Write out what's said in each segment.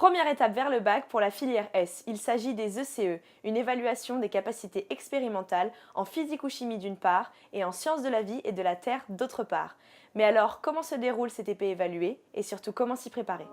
Première étape vers le bac pour la filière S, il s'agit des ECE, une évaluation des capacités expérimentales en physique ou chimie d'une part et en sciences de la vie et de la Terre d'autre part. Mais alors, comment se déroule cet épée évalué et surtout comment s'y préparer?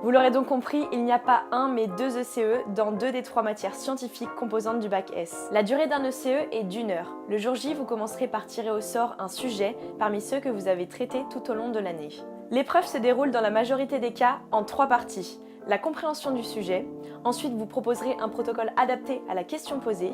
Vous l'aurez donc compris, il n'y a pas un mais deux ECE dans deux des trois matières scientifiques composantes du bac S. La durée d'un ECE est d'1 heure. Le jour J, vous commencerez par tirer au sort un sujet parmi ceux que vous avez traités tout au long de l'année. L'épreuve se déroule dans la majorité des cas en 3 parties. La compréhension du sujet, ensuite vous proposerez un protocole adapté à la question posée,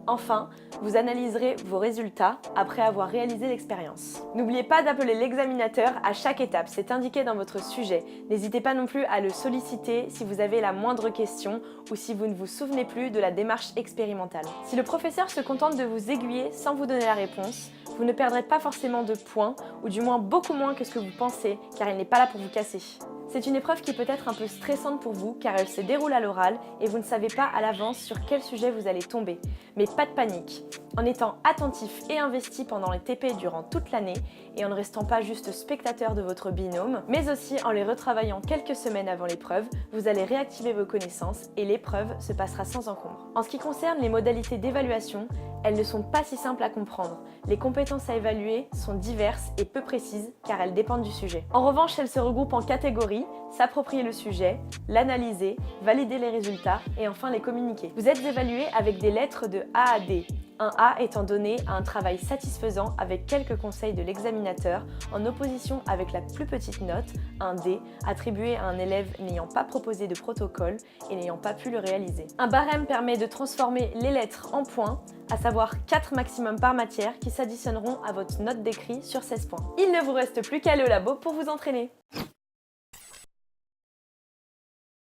enfin, vous analyserez vos résultats après avoir réalisé l'expérience. N'oubliez pas d'appeler l'examinateur à chaque étape, c'est indiqué dans votre sujet. N'hésitez pas non plus à le solliciter si vous avez la moindre question ou si vous ne vous souvenez plus de la démarche expérimentale. Si le professeur se contente de vous aiguiller sans vous donner la réponse, vous ne perdrez pas forcément de points, ou du moins beaucoup moins que ce que vous pensez, car il n'est pas là pour vous casser. C'est une épreuve qui peut être un peu stressante pour vous car elle se déroule à l'oral et vous ne savez pas à l'avance sur quel sujet vous allez tomber. Mais pas de panique. En étant attentif et investi pendant les TP durant toute l'année et en ne restant pas juste spectateur de votre binôme, mais aussi en les retravaillant quelques semaines avant l'épreuve, vous allez réactiver vos connaissances et l'épreuve se passera sans encombre. En ce qui concerne les modalités d'évaluation, elles ne sont pas si simples à comprendre. Les compétences à évaluer sont diverses et peu précises car elles dépendent du sujet. En revanche, elles se regroupent en catégories: s'approprier le sujet, l'analyser, valider les résultats et enfin les communiquer. Vous êtes évalué avec des lettres de A à D. Un A étant donné à un travail satisfaisant avec quelques conseils de l'examinateur, en opposition avec la plus petite note, un D, attribué à un élève n'ayant pas proposé de protocole et n'ayant pas pu le réaliser. Un barème permet de transformer les lettres en points, à savoir 4 maximum par matière qui s'additionneront à votre note d'écrit sur 16 points. Il ne vous reste plus qu'à aller au labo pour vous entraîner.